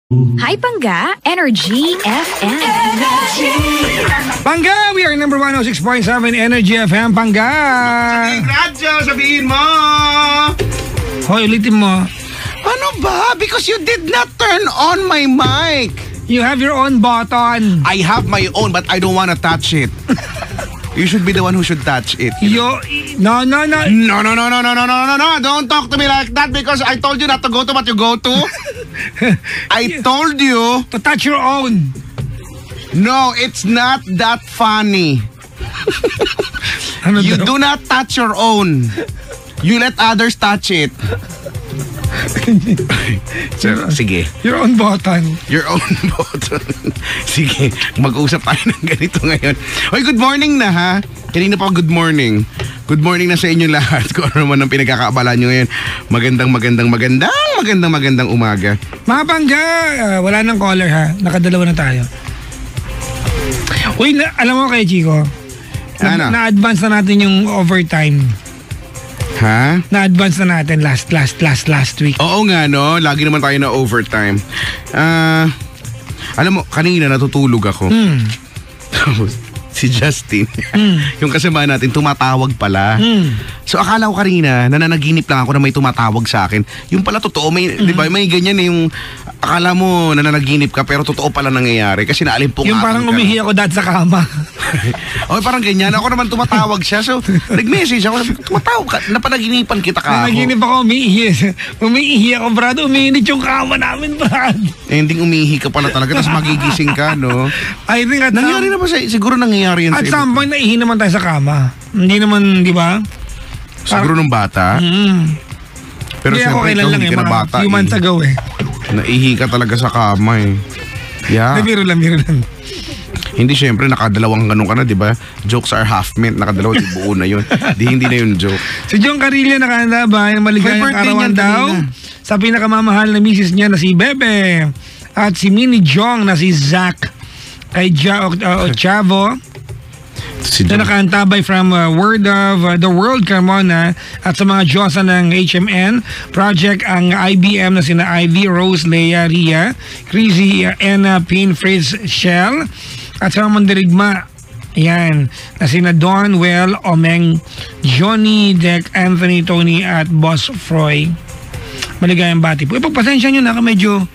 Hi, Pangga. Energy FM. Pangga, we are number 106.7 Energy FM, Pangga. Radyo, sabihin mo. Hoy, ulitin mo. Ano ba? Because you did not turn on my mic. You have your own button. I have my own, but I don't wanna touch it. You should be the one who should touch it. No. No. Don't talk to me like that because I told you not to go to what you go to. I told you. To touch your own. No, it's not that funny. You do not touch your own. You let others touch it. Sige. Your own button. Your own button. Sige, mag-usap tayo ng ganito ngayon. Hoy, good morning na ha. Kanina pa good morning. Good morning na sa inyo lahat. Kung ano naman ang pinagkakaabala nyo ngayon. Magandang umaga. Mga Pangga, wala nang caller ha. Nakadalawa na tayo. Uy, alam mo kay Chico, na-advance na natin yung overtime. Ha? Na-advance na natin last week. Oo nga no, lagi naman tayo na overtime. Alam mo, kanina natutulog ako. Si Justin, yung kasama natin, tumatawag pala. So akala ko kanina, nananaginip lang ako na may tumatawag sa akin. Yung pala totoo, may, di ba, may ganyan yung akala mo nananaginip ka pero totoo pala nangyayari kasi naalimpungan. Yung parang umihi ako dati sa kama. O parang ganyan, ako naman tumatawag siya. So nag-message ako, tumatawag ka, napanaginipan kita ka ako. Nanaginip ako, umiihi ako, Brad. Umiinit yung kama namin, Brad. Ending umihi ka pala talaga, tapos magigising ka, no? I think at nangyari na ba siguro nangyayari yan at some point, naihi naman tayo sa kama. Hindi naman, di ba? Siguro nung bata. Pero hindi siyempre, ikaw hindi ka na bata. Few months ago eh. Naihi ka talaga sa kama eh. Yeah. Biro lang. Hindi, siyempre, nakadalawang ganun ka na, di ba? Jokes are half meant. Nakadalawa, di buo na yun. Hindi na yun joke. Si John Carilla nakahanda ba? Maligayang karawan daw. Sa pinakamamahal na misis niya na si Bebe. At si Mini Jong na si Zach. Kay Chavo. Na nakaantabay from Word of the World Carmona at sa mga Diyosa ng HMN Project ang IBM na sina Ivy, Rose, Leia, Ria, Crazy, Anna, Pin, Fritz, Shell at sa mga mandirigma yan na sina Don, Well, Omeng, Johnny, Deck, Anthony, Tony at Boss Froy. Maligayang bati po. Pagpasensya nyo na medyo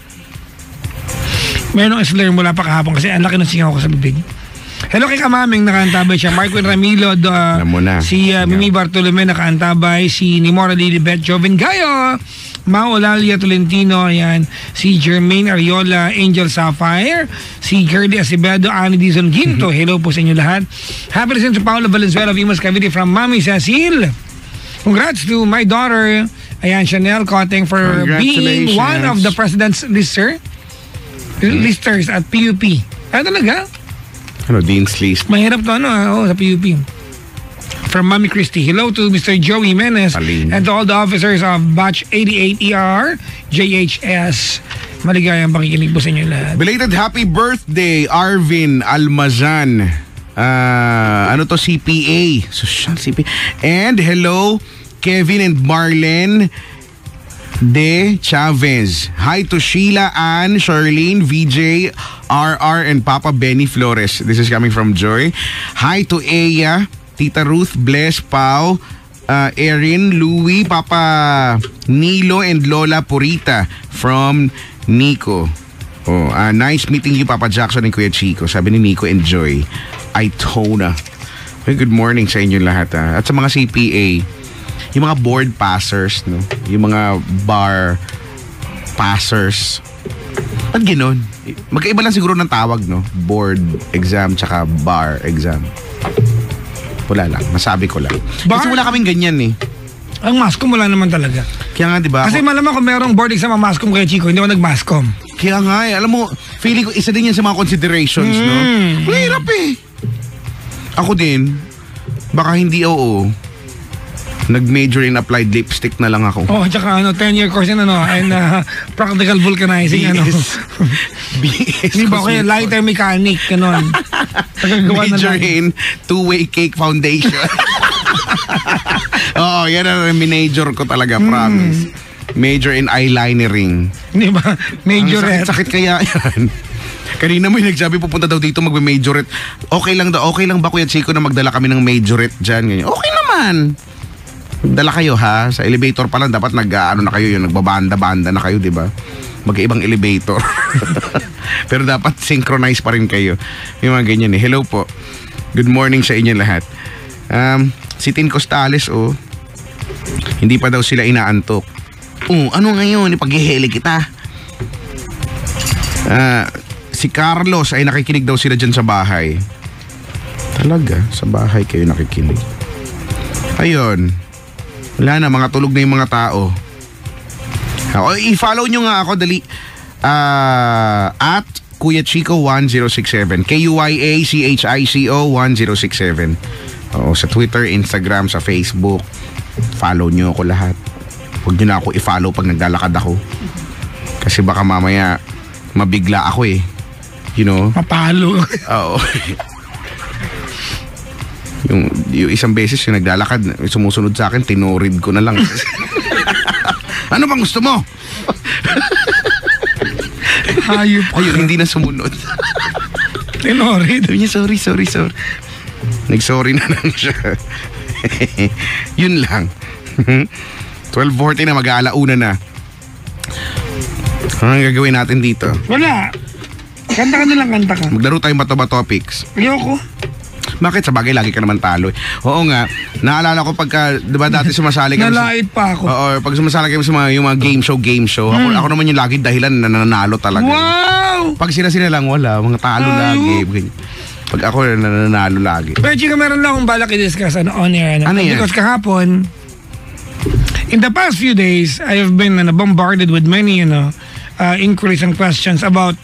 mayroong slur mula pa kahapon kasi ang laki ng singaw ko sa bibig. Hello kay Kamaming, nakaantabay siya. Marquin Ramilo, si Mimi Bartolome, nakaantabay. Si Nimora Lilibet, Joven Gayo, Mau Olalia Tolentino, ayan. Si Jermaine Ariola, Angel Sapphire, si Gerdy Acevedo, Annie Dizon Ginto. Hello po sa inyo lahat. Happy return to Paolo Valenzuela of Imas Cavite from Mami Cecil. Congrats to my daughter, ayan, Chanel Coteng, for being one of the president's listers at PUP. Ano talaga? Ano, Dean's List? Mahirap to sa PUP. From Mami Christie. Hello to Mr. Joe Jimenez and to all the officers of Batch 88 ER JHS. Maligayang pakikinig po sa inyo lahat. Belated happy birthday, Arvin Almazan. CPA. Social CPA. And hello, Kevin and Marlene De Chavez. Hi to Sheila, Ann, Charlene, VJ, RR, and Papa Benny Flores. This is coming from Joy. Hi to Eya, Tita Ruth, Bless, Pau, Erin, Louie, Papa Nilo, and Lola Purita from Nico. Nice meeting you, Papa Jackson and Kuya Chico. Sabi ni Nico, enjoy. Itona. Good morning sa inyo lahat. At sa mga CPA, yung mga board passers, no? Yung mga bar passers. Ba't gano'n? Magkaiba lang siguro ng tawag, no? Board exam tsaka bar exam. Wala lang. Masabi ko lang. Kasi wala kaming ganyan eh. Ang mascom wala naman talaga. Kaya nga, di ba? Kasi malamang kung merong board exam ang mascom kay Chico, hindi ako nag-mascom. Kaya nga eh. Alam mo, feeling ko isa din yan sa mga considerations, no? Mahirap eh. Ako din, baka hindi nag-major in applied lipstick na lang ako. Tsaka 10-year course and practical vulcanizing BS. Hindi ba kaya lighter mechanic ganon. Major in two-way cake foundation. Yan ang major ko talaga, promise. Major in eyelinering. Di ba? Majorette. Ang sakit kaya yan. Kanina mo yung nagsabi pupunta daw dito magme-majorette. Okay lang ba Kuya Chico na magdala kami ng majorette dyan? Ganyan. Okay naman. Dala kayo ha. Sa elevator pa lang dapat na kayo yung nagbabanda-banda na kayo, di ba? Mag-ibang elevator. Pero dapat synchronize pa rin kayo. Yung mga ganyan eh. Hello po. Good morning sa inyo lahat. Si Tin Costales hindi pa daw sila inaantok. Ano ngayon? Ipag-iheli kita. Si Carlos ay nakikinig daw sila dyan sa bahay. Talaga? Sa bahay kayo nakikinig? Ayun. Wala na, mga tulog na yung mga tao. I-follow nyo nga ako, dali. At Kuya Chico 1067. KUYACHICO 1067. Sa Twitter, Instagram, sa Facebook. Follow nyo ako lahat. Huwag nyo na ako i-follow pag naglalakad ako. Kasi baka mamaya mabigla ako eh. You know? Mapalo. Oo. yung isang beses yung naglalakad, sumusunod sa akin, tinorid ko na lang. Ano bang gusto mo? Ayun, hindi na sumunod. Tinorid. Sabi niya, sorry. Nag-sorry na lang siya. Yun lang. 12:40 na, mag-aalauna na. Ano ang gagawin natin dito? Wala. Kanta ka. Maglaro tayong bato-bato topics. Ayoko. Bakit? Sa bagay, lagi ka naman talo eh. Oo nga, naalala ko pagka, di ba dati sumasali kami Nalait pa ako. Oo, pag sumasali kami sa mga, yung mga game show. Ako naman yung lagi dahilan na nananalo talaga. Wow! Pag sila lang, wala. Mga talo lagi. Pag ako nananalo lagi. Pero Chico, meron lang akong balak i-discuss on air. Ano yan? Because kahapon, in the past few days, I have been bombarded with many, inquiries and questions about,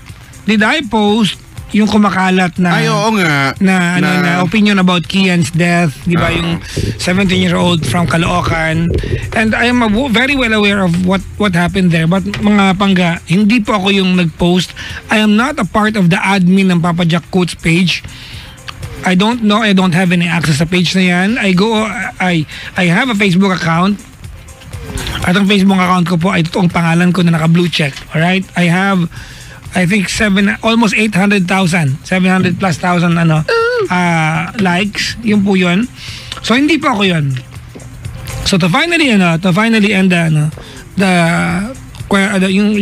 did I post yung kumakalat na oo nga na opinion about Kian's death, di ba, yung 17-year-old from Caloocan, and I am very well aware of what happened there, but mga pangga, hindi po ako yung nag-post. I am not a part of the admin ng Papa Jack Quotes page. I don't know, I don't have any access sa page na yan. I have a Facebook account. At ang Facebook account ko po ay totoong pangalan ko na naka-blue check. Alright? I have I think almost 800,000, 700 plus thousand likes, yun po yun. So hindi po ako yun. So to finally end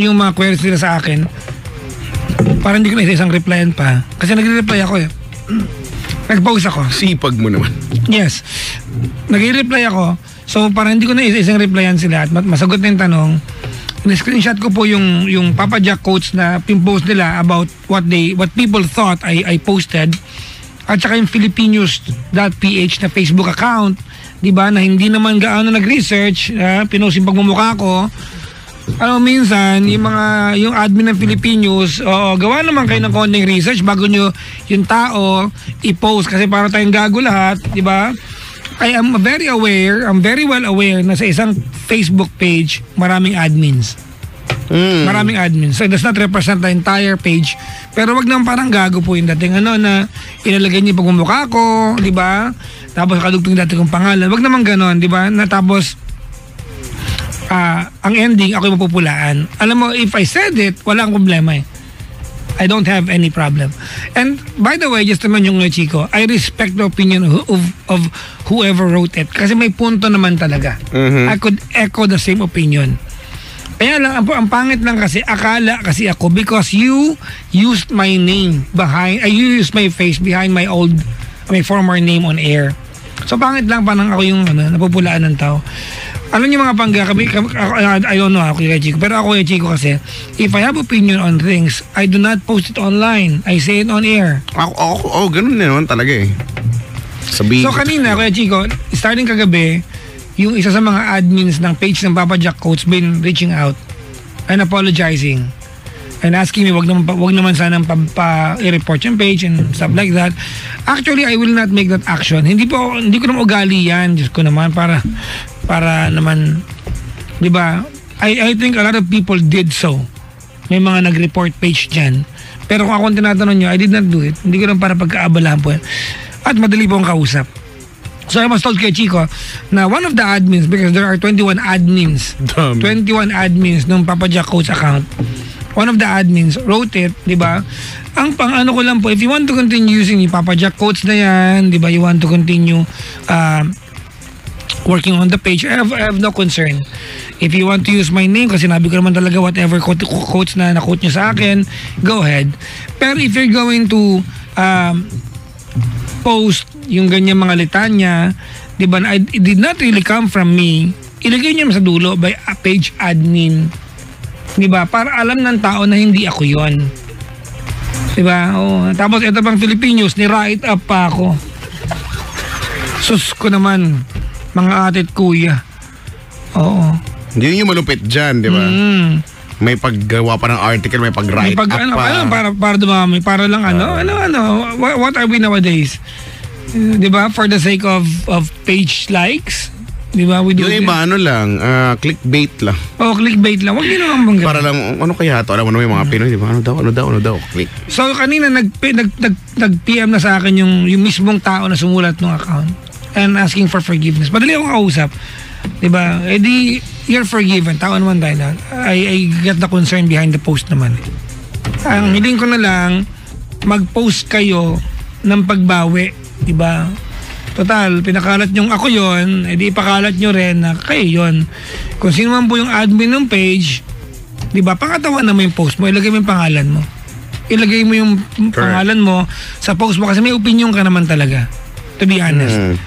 yung mga queries nila sa akin, parang hindi ko na isang replyan pa. Kasi nagre-reply ako eh. Nag-post ako. Sipag mo naman. Yes. Nag-reply ako. So parang hindi ko na isang replyan sila at masagot na yung tanong. In-screenshot ko po yung Papa Jack quotes na pin-post nila about what people thought I posted, at saka yung Filipinos.ph na Facebook account, di ba, na hindi naman gaano nag-research, pinost yung pagmumukha ko. Minsan yung admin ng Filipinos, gawa naman kayo ng konting research bago nyo yung tao i-post, kasi para tayong gago lahat, di ba? I'm very well aware na sa isang Facebook page, maraming admins. Maraming admins. So it does not represent the entire page. Pero wag naman parang gago po yung dating na ilalagay niyo pagmumukha ko, di ba? Tapos kadugtong dati kong pangalan. Wag naman ganon, di ba? Na tapos, ang ending, ako yung mapupulaan. Alam mo, if I said it, wala akong problema eh. I don't have any problem. And by the way, just naman yung Chico, I respect the opinion of whoever wrote it. Kasi may punto naman talaga. I could echo the same opinion. Kaya lang, ang pangit lang kasi, akala kasi ako, because you used my name you used my face behind my former name on air. So pangit lang, parang ako yung napupulaan ng tao. Alam niyo mga pangga, I don't know ako kay Chico, pero ako kay Chico kasi, if I have opinion on things, I do not post it online. I say it on air. Ganun naman talaga eh. So kanina, Kuya Chico, starting kagabi, yung isa sa mga admins ng page ng Papa Jack Quotes been reaching out and apologizing and asking me wag naman sanang i-report yung page and stuff like that. Actually, I will not make that action. Hindi ko naman ugali yan. Diyos ko naman, para naman, di ba? I think a lot of people did so. May mga nag-report page dyan. Pero kung akong tinatanong nyo, I did not do it. Hindi ko lang para pagkaabalahan po yan. At madali po ang kausap. So I was told kay Chico na one of the admins, because there are 21 admins. 21 admins ng Papa Jack Coach account. One of the admins wrote it, di ba? Ang pang-ano ko lang po, if you want to continue using yung Papa Jack Coach na yan, di ba, you want to continue working on the page, I have no concern. If you want to use my name, kasi sinabi ko naman talaga whatever quotes na na-quote nyo sa akin, go ahead. Pero if you're going to post yung ganyan mga litanya, di ba, it did not really come from me, ilagay nyo sa dulo by a page admin. Di ba? Para alam ng tao na hindi ako yon. Di ba? Oh, tapos ito pang Filipinos, ni-write up pa ako. Sus ko naman, mga atit kuya. Oo. Hindi yung malupit dyan, di ba? May paggawa pa ng article, may pag-write up pa. Para dumami, para lang what are we nowadays? Di ba? For the sake of page likes, di ba? Yung iba, clickbait lang. Oh, clickbait lang. Huwag nyo naman bang para lang, ano kaya ito? Alam mo naman yung mga Pinoy, di ba? Ano daw, click. So, kanina nag-PM na sa akin yung mismong tao na sumulat ng account and asking for forgiveness. Madali akong kausap. Di ba? Eh di, you're forgiven. Tao naman tayo na. I get the concern behind the post naman. Ang hiling ko na lang, mag-post kayo ng pagbawi. Di ba? Total, pinakalat nyong ako yon, edi ipakalat nyo rin na kayo yon. Kung sino man po yung admin ng page, di ba, pangatawan na mo yung post mo, ilagay mo yung pangalan mo. Ilagay mo yung pangalan mo sa post mo kasi may opinion ka naman talaga. To be honest.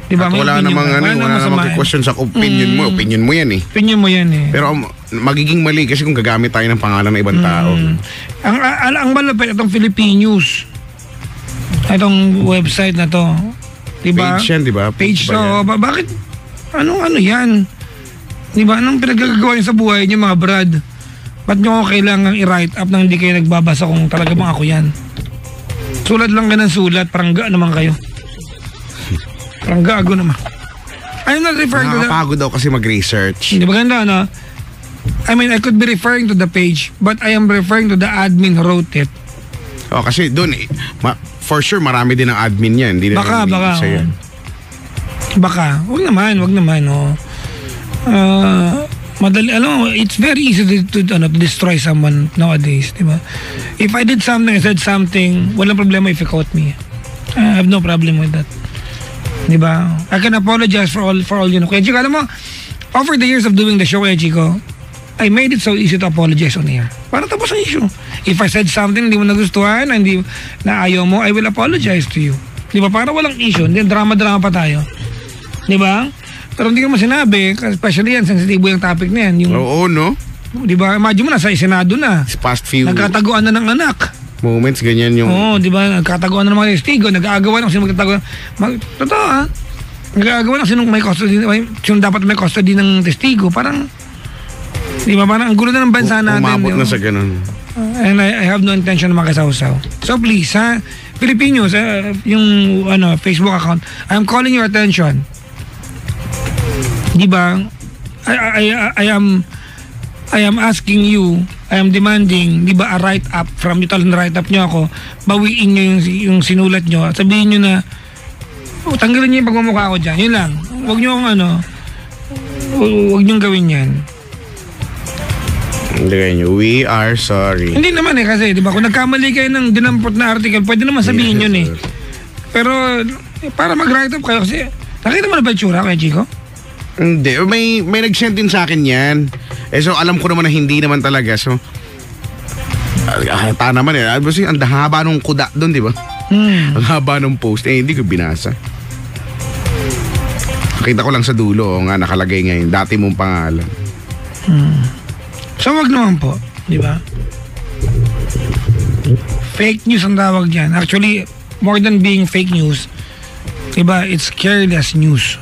Di ba, wala namang question sa opinion mo. Opinion mo yan eh. Opinion mo yan eh. Pero magiging mali kasi kung gagamit tayo ng pangalan ng ibang tao. Ang malapit, itong Filipinews. Itong website na to. Diba? Page yan, diba? Page to. Bakit? Ano yan? Diba? Anong pinagagawa niyo sa buhay niyo, mga brad? Ba't nyo ako kailangan i-write up nang hindi kayo nagbabasa kung talaga bang ako yan? Sulat lang ka ng sulat, parang naman kayo. Parang gago naman. I'm not referring to nakakapagod daw kasi mag-research. Hindi ba ganda, no? I mean, I could be referring to the page, but I am referring to the admin who wrote it. Oh, kasi doon, for sure, marami din ang admin yan. Hindi baka. Yan. Baka. Wag naman, oh. Madali, alam mo, it's very easy to destroy someone nowadays, di ba? If I did something, I said something, walang problema if you caught me. I have no problem with that. Di ba? I can apologize for all you know. Kaya Chico, alam mo, over the years of doing the show, Chico, I made it so easy to apologize on air. Para tapos ang issue. If I said something hindi mo nagustuhan, na ayaw mo, I will apologize to you. Di ba? Para walang issue. Hindi, drama-drama pa tayo. Di ba? Pero hindi ko naman sinabi, especially yan, sensitibo yung topic na yan. Oo, no? Di ba? Imagine mo na, sa Senado na. It's past few nagkataguan na ng anak. Moments, ganyan yung... Oo, di ba? Nagkataguan na ng mga testigo, nag-aagawan ng sino magtataguan. Totoo, ha? Nag-aagawan ng sino may custody, sino dapat may custody ng testigo. Parang, di ba? Parang ang gulo na ng bansa natin. Umabot na sa ganun. And I have no intention na makasawsaw. So please, ha? Filipinos, yung Facebook account, I'm calling your attention. Di ba? I am asking you, I am demanding, di ba, a write-up from you, tal na write-up nyo ako, bawiin nyo yung sinulat nyo, at sabihin nyo na, tanggalin nyo yung pagmamukha ko dyan, yun lang. Huwag nyo huwag nyo gawin yan. Hindi nyo, we are sorry. Hindi naman kasi, di ba, kung nagkamali kayo ng dinampot na article, pwede naman sabihin yun eh. Pero, para mag-write up kayo, kasi, nakita mo na ba yung tsura kaya Chico? Hindi, may nag-send din sa akin yan. So alam ko naman na hindi naman talaga. So ta naman eh. Ang haba nung kuda doon, di ba? Ang haba nung post. Hindi ko binasa. Nakita ko lang sa dulo nga nakalagay ngayon. Dati mong pangalan. So wag naman po, di ba? Fake news ang tawag dyan. Actually, more than being fake news, di ba, it's careless news.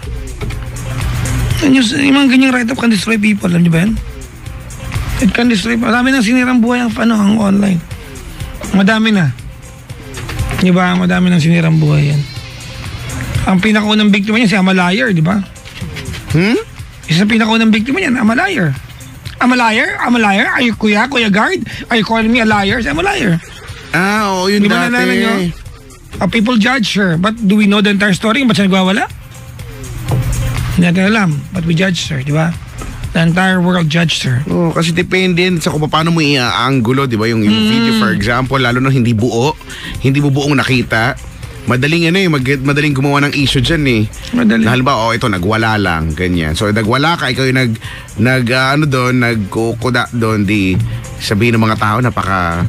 Yung mga ganyang write-up can destroy people, alam niyo ba yan? It can destroy. Marami nang sinirang buhay ang online. Madami na. Di ba? Madami nang sinirang buhay yan. Ang pinakaunang biktima niya si Amalayer, di ba? Isa sa pinakaunang biktima niyan, Amalayer. Amalayer? Are you Kuya Guard? Are you calling me a liar? Si Amalayer. Oo, yun di ba dati. People judge her. But do we know the entire story? Ba't siya nagwawala? Hindi natin alam, but we judged her, di ba? The entire world judged her. Oh, kasi depende sa kung paano mo i-angulo, di ba? Yung video, for example, lalo na hindi buo, hindi mo buong nakita. Madaling madaling gumawa ng issue dyan eh. Madaling. Na halimbawa, ito, nagwala lang, ganyan. So, nagwala ka, ikaw yung nagkukuda doon, di sabihin ng mga tao, napaka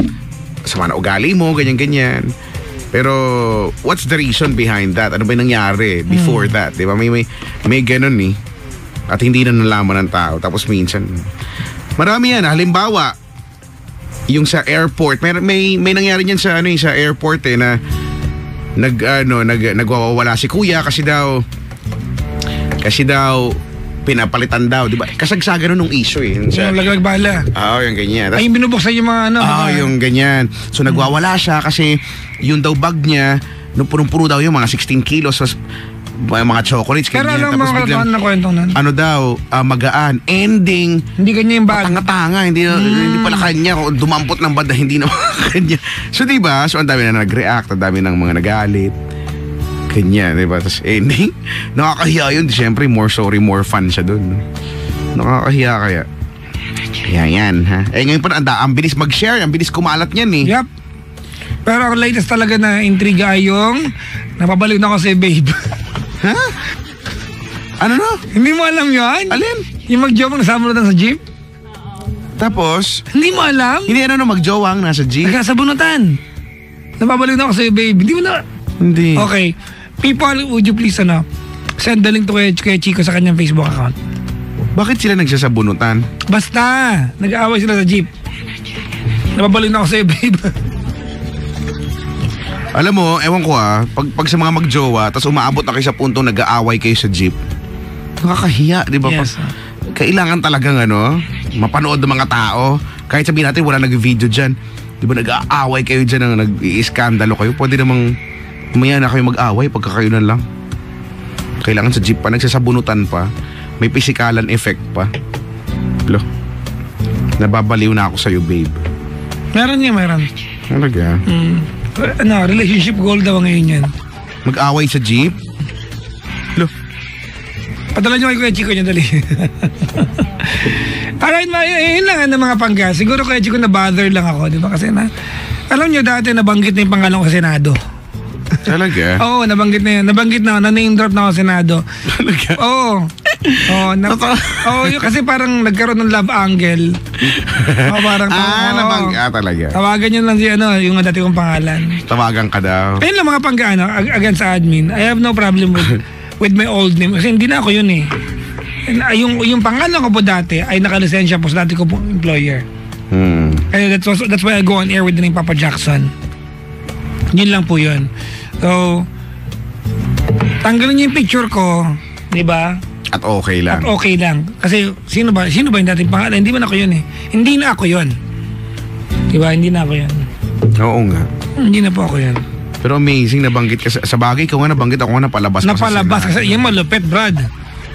sama na ugali mo, ganyan-ganyan. Pero, what's the reason behind that? Ano ba yung nangyari before that? Di ba? May ganun eh. At hindi na nalaman ng tao. Tapos minsan, marami yan. Halimbawa, yung sa airport, may nangyari niyan sa sa airport na nagwawala si kuya kasi daw pinapalitan daw, di ba? Kasagsagan nung issue eh. Yung laglag bala. Oo, yung ganyan. Ay, yung binubuksan yung mga yung ganyan. So nagwawala siya kasi yung daw bag niya, nung punong-puno daw yung mga 16 kilos, mga chocolates, pero ganyan. Pero alam mga katotohanan na kwentong nun? Magaan. Ending, hindi kanya yung bag. Tanga-tanga. Hindi pala kanya. Dumampot ng banda, hindi naman kanya. So diba? So ang dami na nag-react, ang dami ng mga nagalit. Ganyan, diba? Tapos ending, nakakahiya yun. Siyempre, more sorry, more fun siya dun. Nakakahiya kaya. Kaya yan, ha? Ngayon pa ang bilis mag-share, ang bilis kumalat niyan eh. Yep. Pero ang latest talaga na intriga ay yung napabalik na ako si babe. Ha? Ano no? Hindi mo alam yun? Alin? Yung mag-jowa nasama na sa jeep? Tapos? Hindi mo alam? Hindi mag-jowa nasa jeep? Nagkasabunutan. Napabalik na ako sa babe. Hindi mo na... Hindi. Okay. People, would you please send the link to kay Chico sa kanyang Facebook account. Bakit sila nagsasabunutan? Basta, nag-aaway sila sa jeep. Napabalik na ako sa babe. Alam mo, ewan ko pag sa mga magjowa, tapos umaabot na kayo sa puntong nag-aaway kayo sa jeep, nakakahiya, di ba? Yes. Kailangan talagang mapanood ng mga tao. Kahit sabihin natin wala nag-video dyan, di ba nag-aaway kayo dyan, nag-iiskandalo kayo, pwede namang umaya na kayo mag-aaway pagka kayo na lang. Kailangan sa jeep pa, nagsasabunutan pa, may pisikalan effect pa. Nababaliw na ako sa'yo, babe. Meron. Talaga? Relationship goal daw ngayon yan. Mag-away sa jeep? Padala nyo kay Kuya Chico niya, dali. Alright, yun lang mga pangga. Siguro Kuya Chico na-bother lang ako, di ba? Kasi alam nyo dati nabanggit na yung pangalan ko sa Senado. Talaga? Oo, nabanggit na yun. Nabanggit na, na-name drop na ako sa Senado. Talaga? Oo. Kasi parang nagkaroon ng love angle. Parang talaga. Tawagan nyo lang yung dati kong pangalan. Tawagan ka daw. Ayun lang mga pangga, against sa admin. I have no problem with my old name. Kasi hindi na ako yun eh. Yung pangalan ko po dati ay nakalisensya po sa dati ko po employer. That's why I go on air with the name Papa Jackson. Yun lang po yun. So, tanggalin niyo yung picture ko, di ba? At okay lang. Kasi sino ba yung dating pangalan? Hindi man ako yun eh. Hindi na ako yun. Di ba? Hindi na ako yun. Oo nga. Hindi na po ako yun. Pero amazing, nabanggit ka sa bagay, ikaw nga nabanggit, ako nga napalabas kasi yung malupit, Brad.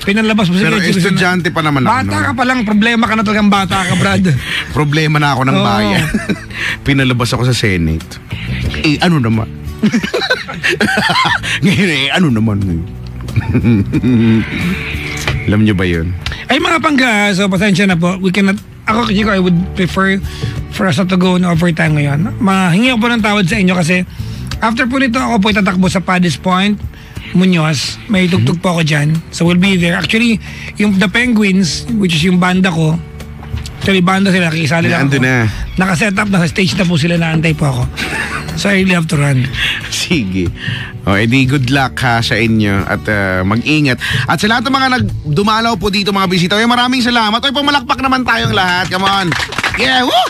Pinalabas mo sa pero estudyante pa naman ako. Bata ka pa lang, problema ka na talagang bata ka, Brad. Problema na ako ng bayan. Pinalabas ako sa Senate. Ano naman? Ngayon ano naman? Alam nyo ba yun? Ay mga pangga, so pasensya na po. Ako Chico, I would prefer for us not to go on overtime ngayon. Mahingi ko po ng tawad sa inyo kasi after po nito ako po itatakbo sa Paddy's Point, Muñoz. May tugtog po ako dyan. So we'll be there. Actually, yung The Penguins, which is yung banda ko, actually banda sila, kikisali lang ako. Nakaset up, nasa stage na po sila, naantay po ako. So I really have to run. Sige. Edi good luck ha sa inyo at mag-ingat. At sa lahat ng mga dumalaw po dito mga bisita, maraming salamat. Pumalakpak naman tayong lahat. Come on. Yeah, woo!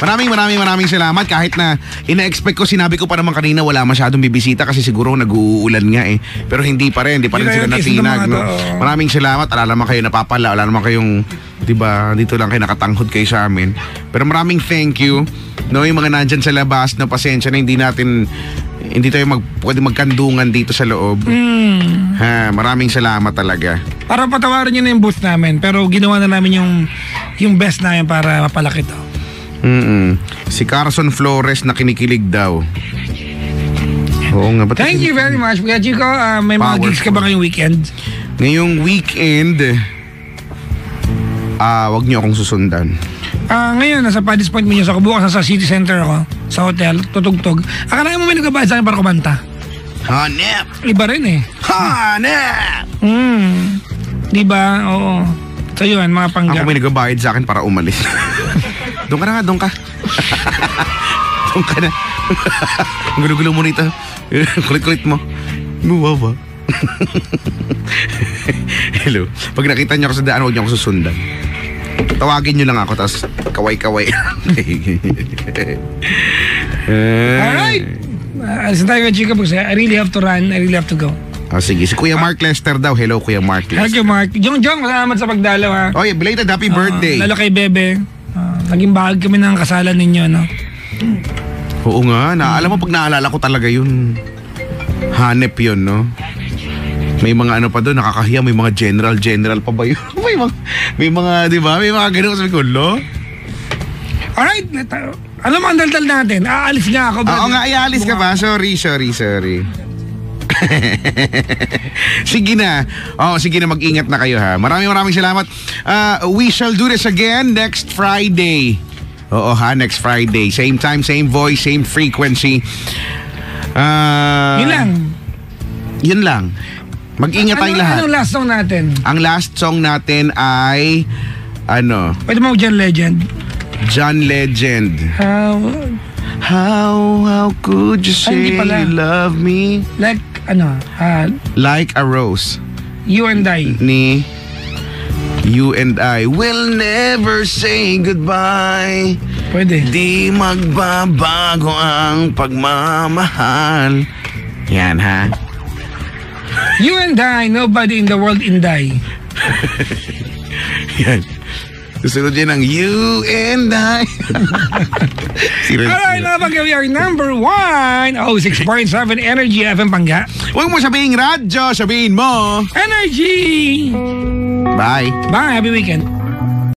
Maraming salamat. Kahit na ina-expect ko, sinabi ko pa naman kanina wala masyadong bibisita kasi siguro nag-uulan nga eh. Pero hindi pa rin sila natinag. No? Maraming salamat. Wala naman kayo napapala. Wala naman kayong, diba, dito lang kayo nakatanghod kayo sa amin. Pero maraming thank you. No, yung mga nandyan sa labas na pasensya na hindi tayo pwede magkandungan dito sa loob. Maraming salamat talaga. Para patawarin nyo na yung booth namin. Pero ginawa na namin yung best namin para mapalaki to. Si Carson Flores na kinikilig daw. Oo nga. Thank you very much. Kuya Chico, may mga gigs ka ba ngayong weekend? Ngayong weekend, wag niyo akong susundan. Ngayon, nasa Paddy's Point Minyo sa bukas sa City Center ako, sa hotel, tutugtog. Akala mo may nagbabayad sa akin para kumanta? Hanep! Iba rin eh. Hanep! Diba? Oo. So yun, mga pangga. Ako may nagbabayad sa akin para umalis. Doon ka na nga, doon ka. Doon ka na. Ang gulo-gulo mo nito. Kulit-kulit mo. Guwa ba? Hello. Pag nakita niyo ako sa daan, huwag niyo ako susundan. Tawagin niyo lang ako, tapos kaway-kaway. Alright. Alis na tayo kay Chica Books. I really have to run. I really have to go. Sige. Si Kuya Mark Lester daw. Hello, Kuya Mark Lester. Thank you, Mark. Jong, salamat sa pagdalaw, ha. Oh, yeah, belated happy birthday. Lalo kay Bebe. Naging bahag kami ng kasalan ninyo, no? Oo nga. Alam mo, pag naalala ko talaga yun, hanep yun, no? May mga ano pa doon, nakakahiya. May mga general pa ba yun? may mga, di ba? May mga ganun. Sabi ko, lo? Alright. Ano mang daldal natin? Aalis nga ako. Oo nga, aalis ka ba? Sorry. Sige na. Sige na, mag-ingat na kayo, ha. Maraming salamat. We shall do this again next Friday. Oo, ha, next Friday. Same time, same voice, same frequency. Yun lang. Mag-ingat tayong lahat. Anong last song natin? Ang last song natin ay Pwede mo John Legend. John Legend. How could you say you love me? Like Like a rose. You and I. Ni You and I will never say goodbye. Pwede. Di magbabago ang pagmamahal. Yan, ha? You and I, nobody in the world in die. Yan. Susunod yan ang You and I. Alright, we are number 1. 6.7 Energy FM Pangga. Huwag mo sabihin radyo, sabihin mo Energy. Bye. Bye, happy weekend.